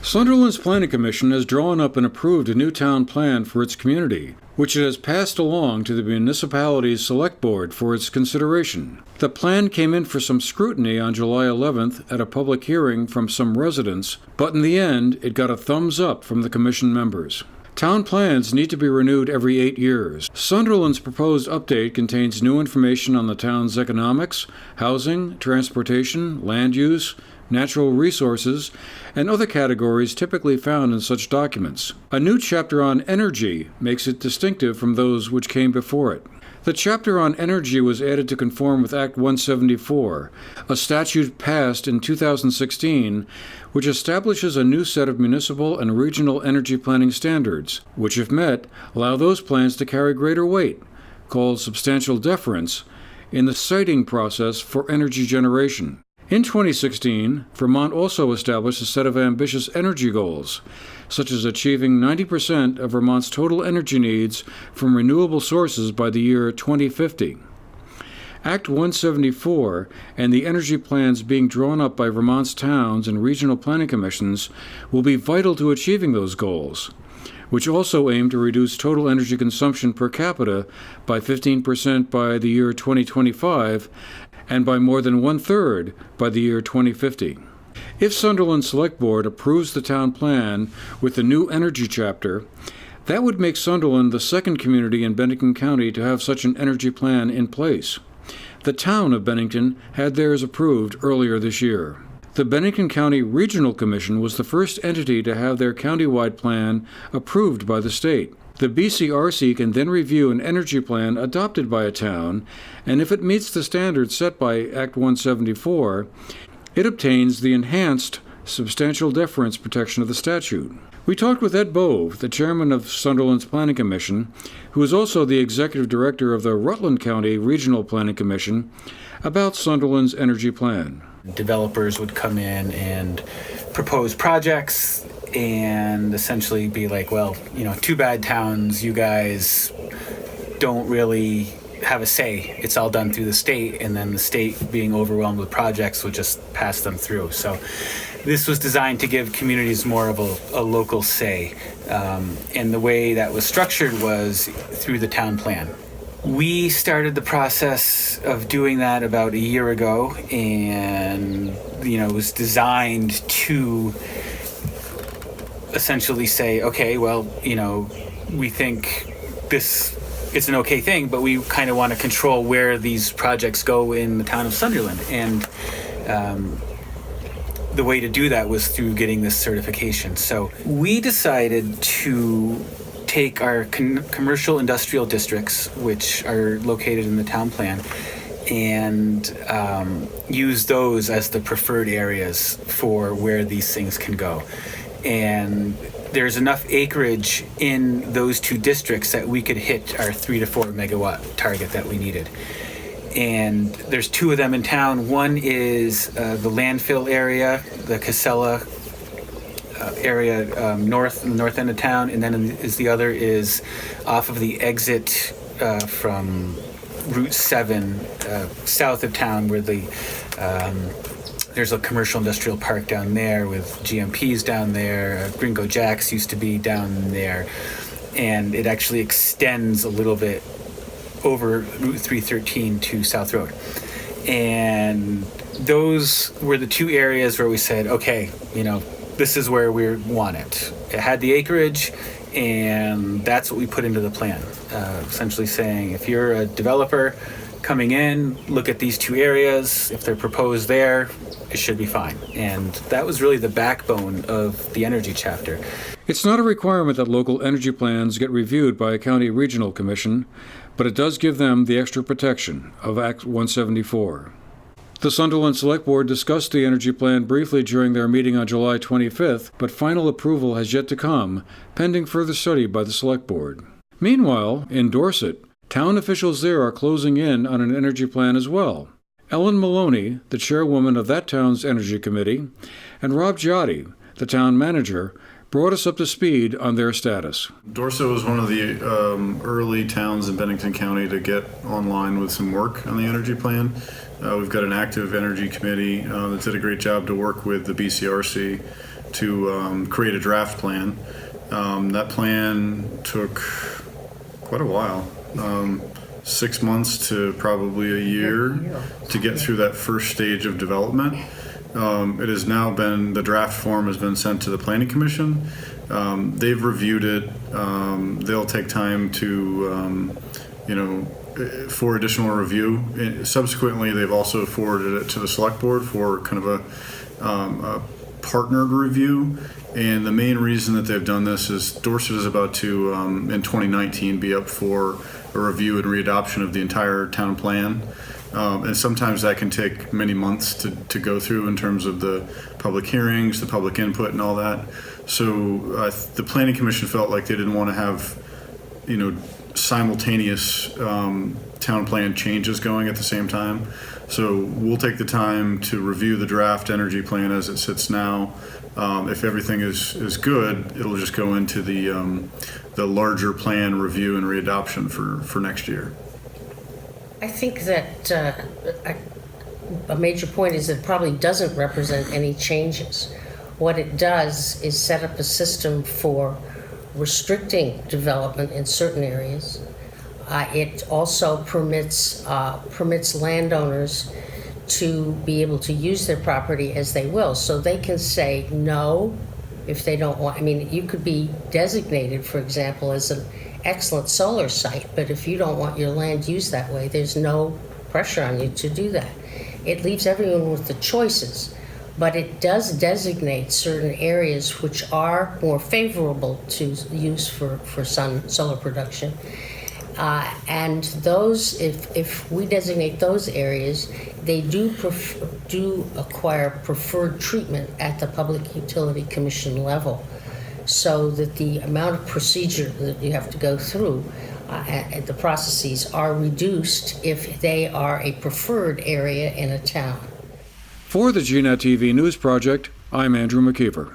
Sunderland's Planning Commission has drawn up and approved a new town plan for its community, which it has passed along to the municipality's select board for its consideration. The plan came in for some scrutiny on July 11th at a public hearing from some residents, but in the end, it got a thumbs up from the commission members. Town plans need to be renewed every 8 years. Sunderland's proposed update contains new information on the town's economics, housing, transportation, land use, natural resources, and other categories typically found in such documents. A new chapter on energy makes it distinctive from those which came before it. The chapter on energy was added to conform with Act 174, a statute passed in 2016 which establishes a new set of municipal and regional energy planning standards, which, if met, allow those plans to carry greater weight, called substantial deference, in the siting process for energy generation. In 2016, Vermont also established a set of ambitious energy goals, such as achieving 90% of Vermont's total energy needs from renewable sources by the year 2050. Act 174 and the energy plans being drawn up by Vermont's towns and regional planning commissions will be vital to achieving those goals, which also aim to reduce total energy consumption per capita by 15% by the year 2025 and by more than 1/3 by the year 2050. If Sunderland Select Board approves the town plan with the new energy chapter, that would make Sunderland the second community in Bennington County to have such an energy plan in place. The town of Bennington had theirs approved earlier this year. The Bennington County Regional Commission was the first entity to have their countywide plan approved by the state. The BCRC can then review an energy plan adopted by a town, and if it meets the standards set by Act 174, it obtains the enhanced substantial deference protection of the statute. We talked with Ed Bove, the chairman of Sunderland's Planning Commission, who is also the executive director of the Rutland County Regional Planning Commission, about Sunderland's energy plan. Developers would come in and propose projects and essentially be like, well, too bad towns, you guys don't really have a say. It's all done through the state, and then the state, being overwhelmed with projects, would just pass them through. So this was designed to give communities more of a local say. And the way that was structured was through the town plan. We started the process of doing that about a year ago, and it was designed to essentially say, okay, well, we think it's an okay thing, but we kind of want to control where these projects go in the town of Sunderland. And the way to do that was through getting this certification. So we decided to take our commercial industrial districts, which are located in the town plan, and use those as the preferred areas for where these things can go. And there's enough acreage in those two districts that we could hit our 3 to 4 megawatt target that we needed. And there's two of them in town. One is the landfill area, the Casella area, north end of town, and then the other is off of the exit from Route 7 south of town, where there's a commercial industrial park down there with GMPs down there. Gringo Jack's used to be down there, and it actually extends a little bit over Route 313 to South Road. And those were the two areas where we said, okay, this is where we want it. It had the acreage, and that's what we put into the plan. Essentially saying, if you're a developer coming in, look at these two areas. If they're proposed there, it should be fine. And that was really the backbone of the energy chapter. It's not a requirement that local energy plans get reviewed by a county regional commission, but it does give them the extra protection of Act 174. The Sunderland Select Board discussed the energy plan briefly during their meeting on July 25th, but final approval has yet to come, pending further study by the Select Board. Meanwhile, in Dorset, town officials there are closing in on an energy plan as well. Ellen Maloney, the chairwoman of that town's energy committee, and Rob Giotti, the town manager, brought us up to speed on their status. Dorset was one of the early towns in Bennington County to get online with some work on the energy plan. We've got an active energy committee that did a great job to work with the BCRC to create a draft plan. That plan took quite a while, 6 months to probably a year to get through that first stage of development. It has now been, the draft form has been sent to the Planning Commission. They've reviewed it. They'll take time to, for additional review. Subsequently, they've also forwarded it to the Select Board for kind of a partnered review. And the main reason that they've done this is Dorset is about to, in 2019, be up for a review and readoption of the entire town plan. And sometimes that can take many months to go through in terms of the public hearings, the public input and all that. So the Planning Commission felt like they didn't want to have, simultaneous town plan changes going at the same time. So we'll take the time to review the draft energy plan as it sits now. If everything is good, it'll just go into the larger plan review and readoption for next year. I think that a major point is it probably doesn't represent any changes. What it does is set up a system for restricting development in certain areas. It also permits landowners to be able to use their property as they will. So they can say no if they don't want. I mean, you could be designated, for example, as an excellent solar site, but if you don't want your land used that way, there's no pressure on you to do that. It leaves everyone with the choices, but it does designate certain areas which are more favorable to use for solar production. And those, if we designate those areas, they do acquire preferred treatment at the Public Utility Commission level, so that the amount of procedure that you have to go through and the processes are reduced if they are a preferred area in a town. For the GNAT-TV News Project, I'm Andrew McKeever.